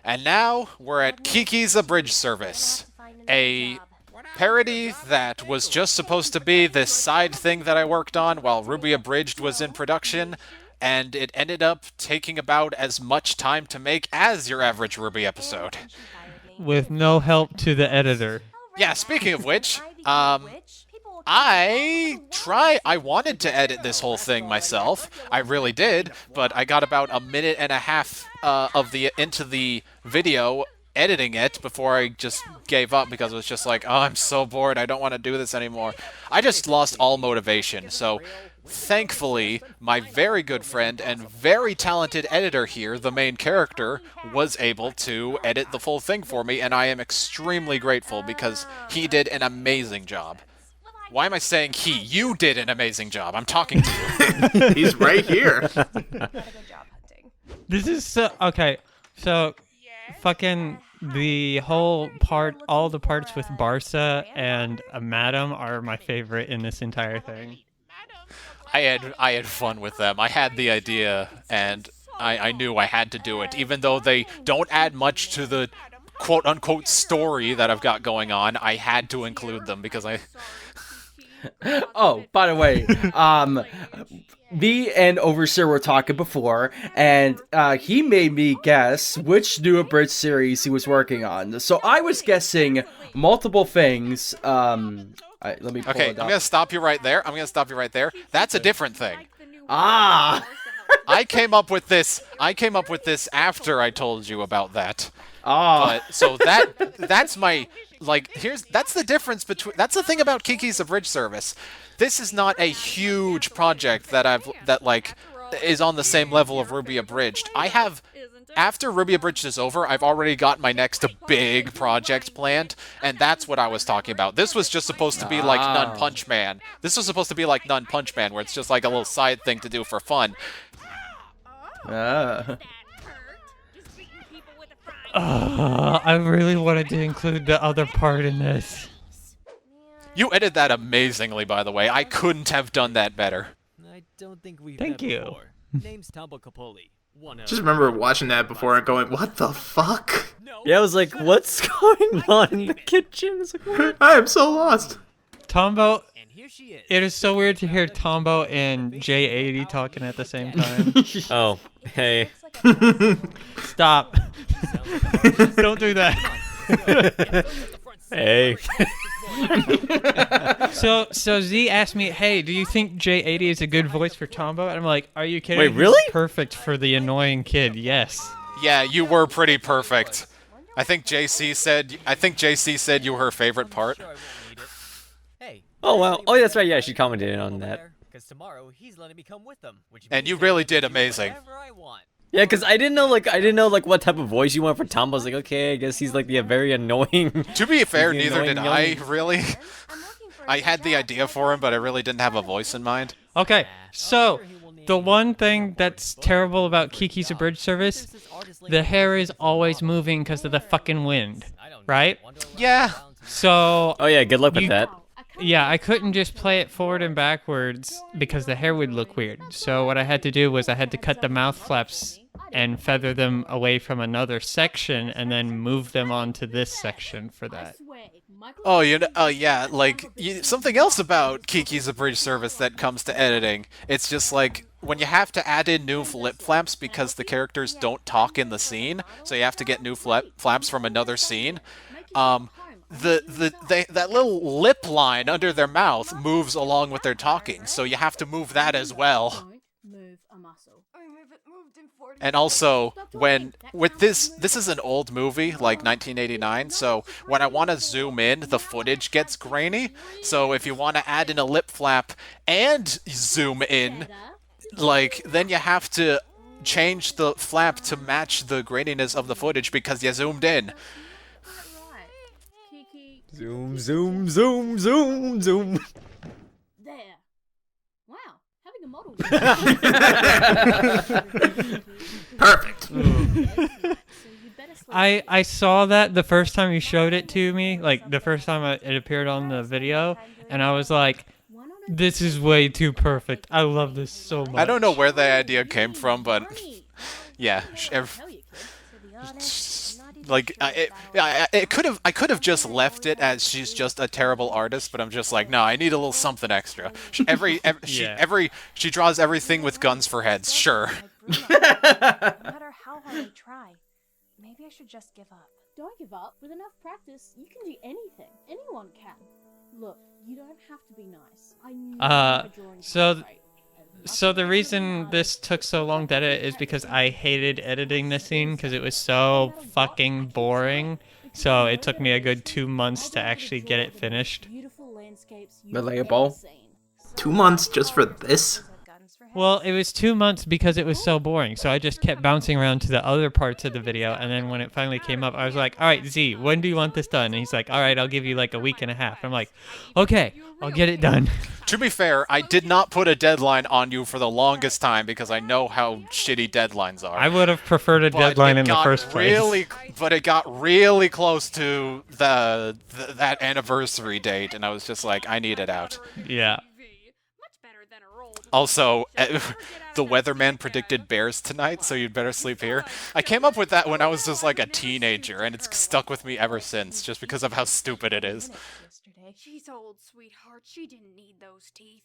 And now we're at Kiki's Abridged service, a parody that was just supposed to be this side thing that I worked on while Ruby Abridged was in production, and it ended up taking about as much time to make as your average Ruby episode. With no help to the editor. Yeah, speaking of which, I wanted to edit this whole thing myself. I really did, but I got about a minute and a half into the video editing it before I just gave up because it was just like, oh, I'm so bored. I don't want to do this anymore. I just lost all motivation. So thankfully, my very good friend and very talented editor here, TheMainCharacter, was able to edit the full thing for me, and I am extremely grateful because he did an amazing job. Why am I saying he? You did an amazing job. I'm talking to you. He's right here. This is so... Okay, so... Fucking the whole part, all the parts with Barca and Madam are my favorite in this entire thing. I had fun with them. I had the idea, and I knew I had to do it, even though they don't add much to the quote-unquote story that I've got going on. I had to include them because I... Oh, by the way, me and Overseer were talking before, and he made me guess which new Abridged series he was working on. So I was guessing multiple things. Let me pull Okay, it up. I'm gonna stop you right there. That's a different thing. Ah! I came up with this after I told you about that. Ah! But so that's my that's the difference between that's the thing about Kiki's Abridged service. This is not a huge project that is on the same level of Ruby Abridged. After Ruby Abridged is over, I've already got my next big project planned, and that's what I was talking about. This was just supposed to be like Nun Punch Man. This was supposed to be like Nun Punch Man, where it's just like a little side thing to do for fun. I really wanted to include the other part in this. You edited that amazingly, by the way. I couldn't have done that better. I don't think we've Thank met you. before. Name's Tamba Capoli. Just remember watching that before and going, what the fuck? Yeah, I was like, what's going on in the kitchen? It's like, what? I am so lost. Tombo, And here she is. it is so weird to hear Tombo and J80 talking at the same time. Oh, hey. Stop. Don't do that. Hey. So Z asked me, hey, do you think J80 is a good voice for Tombo? And I'm like, are you kidding? Wait, He's really? perfect for the annoying kid, yes. Yeah, you were pretty perfect. I think JC said you were her favorite part. Hey. Oh, wow. Oh, that's right. Yeah, she commented on that. Because tomorrow he's letting me come with them. And you really did amazing. Whatever I want. Yeah, because I didn't know, what type of voice you want for Tom. I was like, okay, I guess he's, like, the very annoying... To be fair, He's the neither did I, annoying really. I had the idea for him, but I really didn't have a voice in mind. Okay, so the one thing that's terrible about Kiki's Abridged service, the hair is always moving because of the fucking wind, right? Yeah. So, Oh, yeah, good luck with You- that. yeah, I couldn't just play it forward and backwards because the hair would look weird. So what I had to do was I had to cut the mouth flaps and feather them away from another section and then move them onto this section for that. Oh, yeah, something else about Kiki's Abridged service that comes to editing. It's just like, when you have to add in new lip flaps because the characters don't talk in the scene, so you have to get new flaps from another scene, that little lip line under their mouth moves along with their talking, so you have to move that as well. And also, this is an old movie, like 1989, so when I want to zoom in, the footage gets grainy. So if you want to add in a lip flap and zoom in, then you have to change the flap to match the graininess of the footage because you zoomed in. Zoom, zoom, zoom, zoom, zoom. There. Wow, having a model. Perfect. I saw that the first time you showed it to me, like the first time it appeared on the video, and I was like, this is way too perfect. I love this so much. I don't know where the idea came from, but yeah, Like it could have. I could have just left it as she's just a terrible artist, but I'm just like, no, I need a little something extra. She draws everything with guns for heads. Sure. No matter how hard I try, maybe I should just give up. Don't give up. With enough practice, you can do anything. Anyone can. Look, you don't have to be nice. I know my drawing's so not great. So the reason this took so long to edit is because I hated editing this scene because it was so fucking boring. So it took me a good 2 months to actually get it finished. Beautiful landscapes you've Relatable. ever seen. 2 months just for this? Well, it was 2 months because it was so boring. So I just kept bouncing around to the other parts of the video. And then when it finally came up, I was like, all right, Z, when do you want this done? And he's like, all right, I'll give you like a week and a half. I'm like, okay, I'll get it done. To be fair, I did not put a deadline on you for the longest time because I know how shitty deadlines are. I would have preferred a But deadline it in the got first place. But it got really close to that anniversary date, and I was just like, I need it out. Yeah. Also, the weatherman predicted bears tonight, so you'd better sleep here. I came up with that when I was just like a teenager, and it's stuck with me ever since, just because of how stupid it is. She's old, sweetheart. She didn't need those teeth.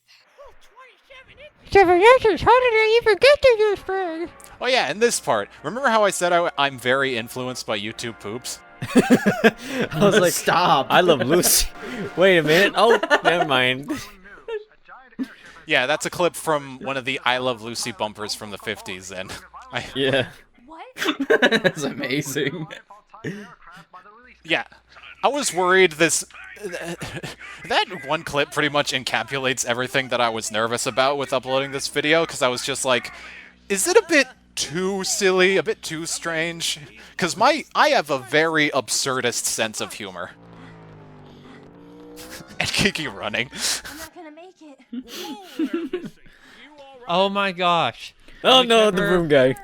7 inches? How did I even get to this thing? Oh yeah, and this part. Remember how I said I'm very influenced by YouTube poops? I was like, Stop. I love Lucy. Wait a minute. Oh, never mind. Yeah, that's a clip from one of the I Love Lucy bumpers from the 50s, and Yeah. That's amazing. yeah. I was worried that one clip pretty much encapsulates everything that I was nervous about with uploading this video, because I was just like, is it a bit too silly, a bit too strange? Because I have a very absurdist sense of humor. And Kiki running. I'm not gonna make it. Oh my gosh. Oh no, the broom guy.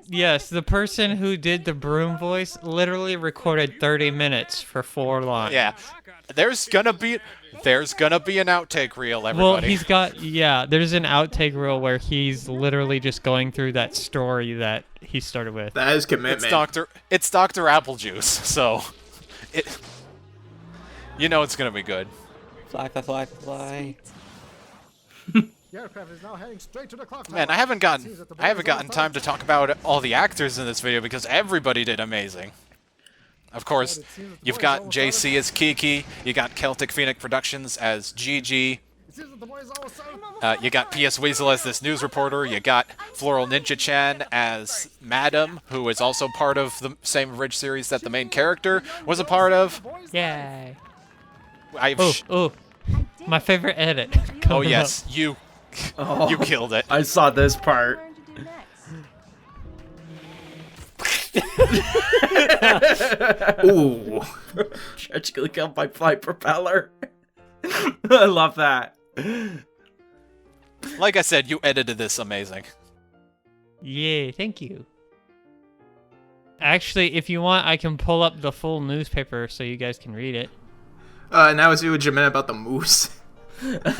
Yes, the person who did the broom voice literally recorded 30 minutes for 4 lines. Yeah. There's gonna be an outtake reel, everybody. Well, there's an outtake reel where he's literally just going through that story that he started with. That is commitment. It's Dr. Applejuice, so it's gonna be good. Fly, fly, fly, fly. The aircraft is now heading straight to the clock Man, tower. I haven't gotten time to talk about all the actors in this video because everybody did amazing. Of course, you've got JC as Kiki, you got Celtic Phoenix Productions as Gigi, you got P.S. Weasel as this news reporter, you got Floral Ninja-chan as Madam, who is also part of the same Abridged series that the main character was a part of. Yay. I've My favorite edit. Oh coming yes, up. you Oh, killed it. I saw this part. Ooh. Tragically killed by flight propeller. I love that. Like I said, you edited this amazing. Yay, thank you. Actually, if you want, I can pull up the full newspaper so you guys can read it. Now see what you meant about the moose.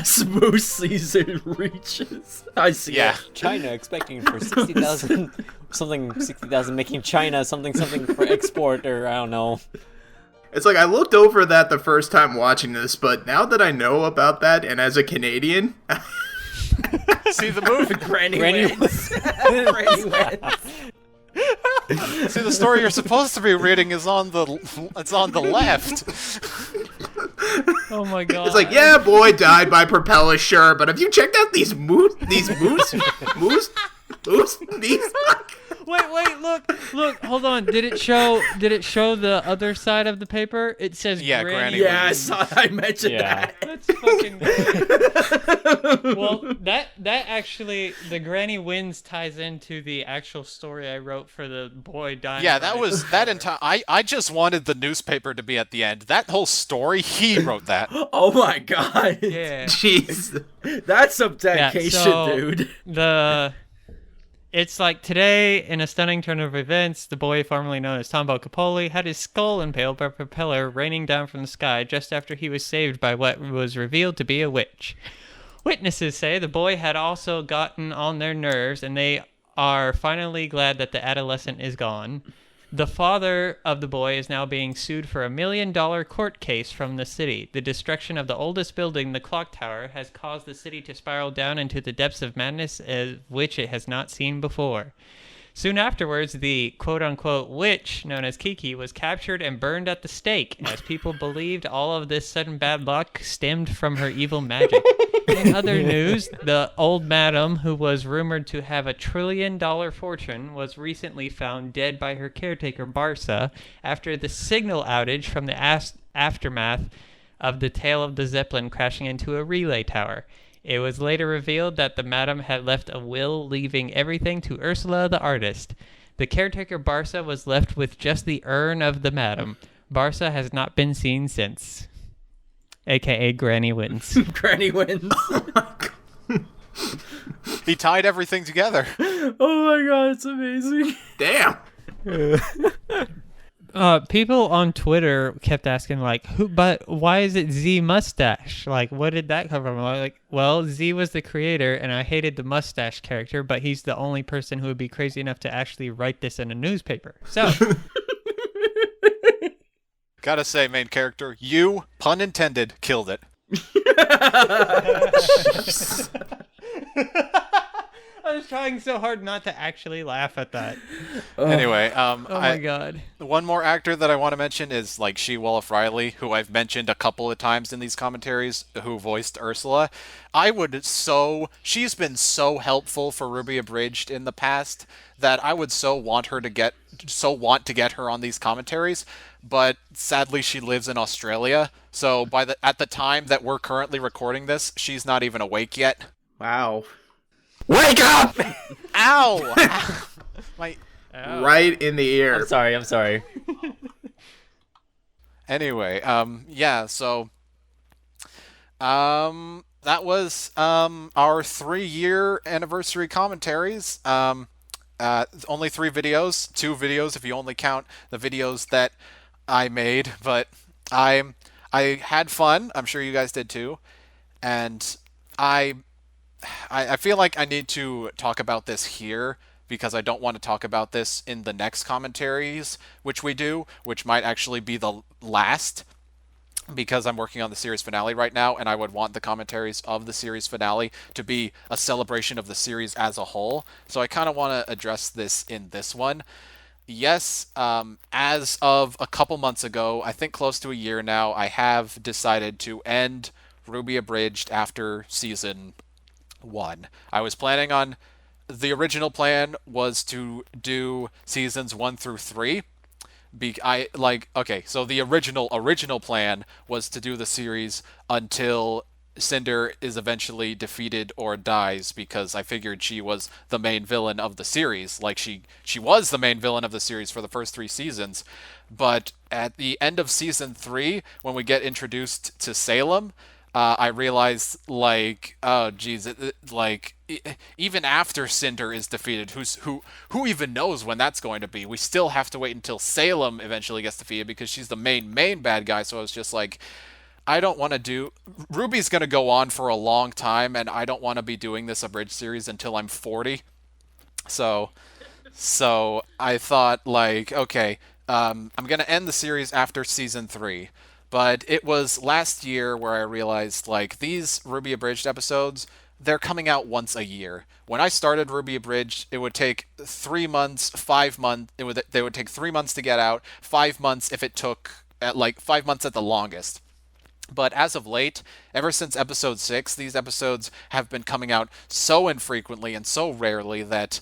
Smooth season reaches. I see Yeah. it. China expecting for 60,000, 60,000, making China something for export, or I don't know. It's like I looked over that the first time watching this, but now that I know about that, and as a Canadian, See the movie. Granny Granny wins. Granny wins. See, the story you're supposed to be reading is on the left. Oh my god. it's like, yeah, boy died by propeller, sure, but have you checked out these moose? These Wait, look, hold on. Did it show the other side of the paper? It says Yeah, Granny. Granny Yeah, I wins. saw. I mentioned Yeah. that. That's fucking great. Well, that actually, the Granny wins ties into the actual story I wrote for the boy dying. Yeah, that was that entire. I just wanted the newspaper to be at the end. That whole story, he wrote that. Oh my god. Yeah. Jeez. That's some dedication, so dude. It's like today, in a stunning turn of events, the boy formerly known as Tombo Capoli had his skull impaled by a propeller raining down from the sky just after he was saved by what was revealed to be a witch. Witnesses say the boy had also gotten on their nerves, and they are finally glad that the adolescent is gone. The father of the boy is now being sued for $1 million court case from the city. The destruction of the oldest building, the clock tower, has caused the city to spiral down into the depths of madness which it has not seen before. Soon afterwards, the quote-unquote witch, known as Kiki, was captured and burned at the stake, as people believed all of this sudden bad luck stemmed from her evil magic. In other news, the old madam, who was rumored to have $1 trillion fortune, was recently found dead by her caretaker, Barca, after the signal outage from the aftermath of the tail of the Zeppelin crashing into a relay tower. It was later revealed that the madam had left a will leaving everything to Ursula the artist. The caretaker Barca was left with just the urn of the madam. Barca has not been seen since. AKA Granny wins. Granny wins. He tied everything together. Oh my god, it's amazing. Damn. People on Twitter kept asking, like, but why is it Z mustache? Like, what did that come from? Like, well, Z was the creator, and I hated the mustache character, but he's the only person who would be crazy enough to actually write this in a newspaper. So, Gotta say, main character, you, pun intended, killed it. I was trying so hard not to actually laugh at that. Anyway, oh my god. One more actor that I want to mention is like She Wolf Riley, who I've mentioned a couple of times in these commentaries, who voiced Ursula. She's been so helpful for Ruby Abridged in the past that I would so want to get her on these commentaries, but sadly she lives in Australia. So at the time that we're currently recording this, she's not even awake yet. Wow. Wake up! Ow! Right in the ear. I'm sorry. Anyway, so that was our 3-year anniversary commentaries. Only 3 videos, 2 videos if you only count the videos that I made, but I had fun. I'm sure you guys did too, and I feel like I need to talk about this here because I don't want to talk about this in the next commentaries, which might actually be the last, because I'm working on the series finale right now, and I would want the commentaries of the series finale to be a celebration of the series as a whole. So I kind of want to address this in this one. Yes, as of a couple months ago, I think close to a year now, I have decided to end Ruby Abridged after season 1. I was planning on, the original plan was to do seasons 1 through 3. So the original plan was to do the series until Cinder is eventually defeated or dies, because I figured she was the main villain of the series. Like, she was the main villain of the series for the first 3 seasons. But at the end of season 3, when we get introduced to Salem, I realized, oh geez, even after Cinder is defeated, who even knows when that's going to be? We still have to wait until Salem eventually gets defeated, because she's the main bad guy. So I was just like, I don't want to do... Ruby's going to go on for a long time, and I don't want to be doing this Abridged series until I'm 40. So I thought, okay, I'm going to end the series after season 3. But it was last year where I realized, these Ruby Abridged episodes, they're coming out once a year. When I started Ruby Abridged, it would take 3 months, 5 months. They would take 3 months to get out, 5 months if it took, 5 months at the longest. But as of late, ever since episode 6, these episodes have been coming out so infrequently and so rarely that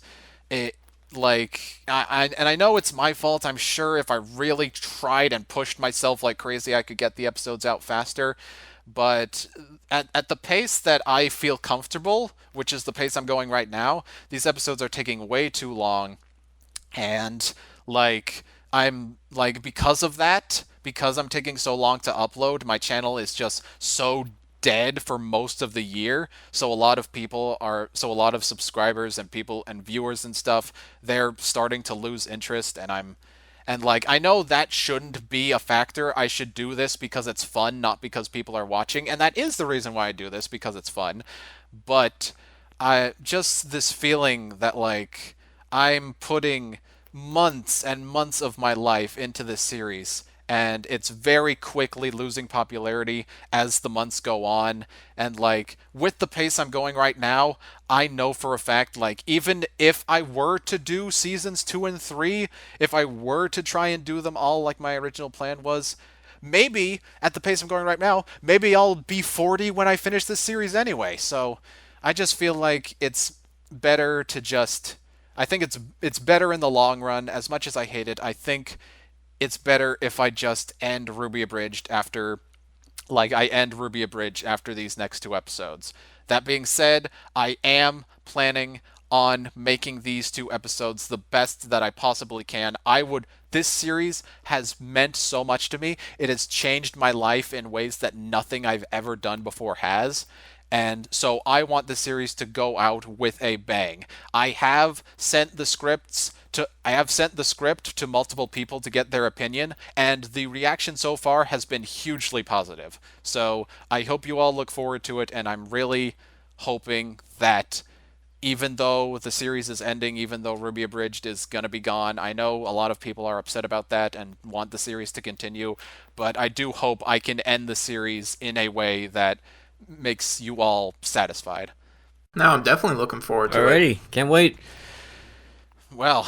it... I know it's my fault. I'm sure if I really tried and pushed myself like crazy, I could get the episodes out faster. But at the pace that I feel comfortable, which is the pace I'm going right now, these episodes are taking way too long. And, I'm, because of that, because I'm taking so long to upload, my channel is just so dead for most of the year. So a lot of subscribers and people and viewers and stuff, they're starting to lose interest, and I know that shouldn't be a factor. I should do this because it's fun, not because people are watching, and that is the reason why I do this, because it's fun. But just this feeling that I'm putting months and months of my life into this series, and it's very quickly losing popularity as the months go on. And like with the pace I'm going right now, I know for a fact, like, even if I were to do seasons 2 and 3, if I were to try and do them all like my original plan was, maybe at the pace I'm going right now, maybe I'll be 40 when I finish this series anyway. So I just feel like it's better to just, I think it's better in the long run. As much as I hate it, I think it's better if I just end Ruby Abridged after, like, I end Ruby Abridged after these next 2 episodes. That being said, I am planning on making these 2 episodes the best that I possibly can. This series has meant so much to me. It has changed my life in ways that nothing I've ever done before has. And so I want the series to go out with a bang. I have sent the script to multiple people to get their opinion, and the reaction so far has been hugely positive. So I hope you all look forward to it, and I'm really hoping that even though the series is ending, even though Ruby Abridged is going to be gone, I know a lot of people are upset about that and want the series to continue, but I do hope I can end the series in a way that makes you all satisfied. No, I'm definitely looking forward to it. Alrighty, can't wait. Well,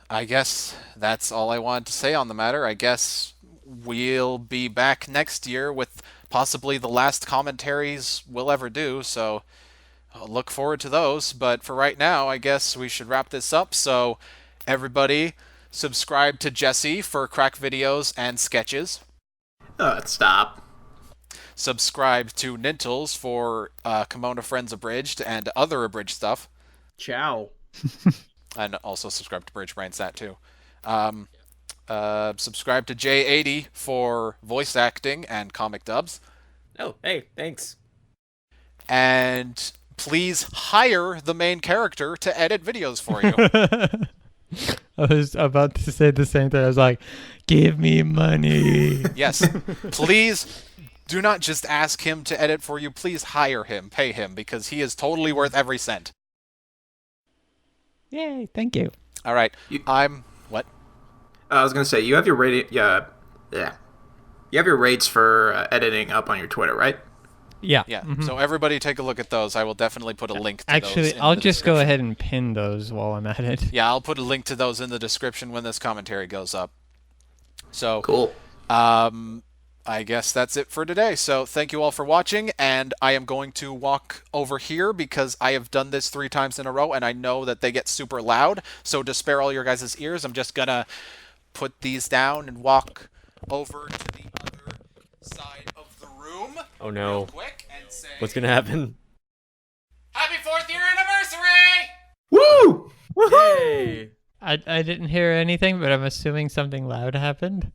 I guess that's all I wanted to say on the matter. I guess we'll be back next year with possibly the last commentaries we'll ever do, so I'll look forward to those. But for right now, I guess we should wrap this up. So everybody, subscribe to Jesse for crack videos and sketches. Stop. Subscribe to Nintles for Kimono Friends Abridged and other abridged stuff. Ciao. And also subscribe to Bridge Brains, that too. Subscribe to J80 for voice acting and comic dubs. Oh, hey, thanks. And please hire the main character to edit videos for you. I was about to say the same thing. I was like, give me money. Yes. Please do not just ask him to edit for you. Please hire him, pay him, because he is totally worth every cent. Yay, thank you. All right. What? I was going to say, you have your rating... Yeah. You have your rates for editing up on your Twitter, right? Yeah. Yeah. Mm-hmm. So everybody take a look at those. I will definitely put a link to those. Actually, I'll just go ahead and pin those while I'm at it. Yeah, I'll put a link to those in the description when this commentary goes up. So cool. I guess that's it for today. So thank you all for watching, and I am going to walk over here because I have done this 3 times in a row, and I know that they get super loud. So to spare all your guys' ears, I'm just gonna put these down and walk over to the other side of the room. Oh no. Real quick and say, what's gonna happen? Happy 4th year anniversary! Woo! Woohoo! I didn't hear anything, but I'm assuming something loud happened.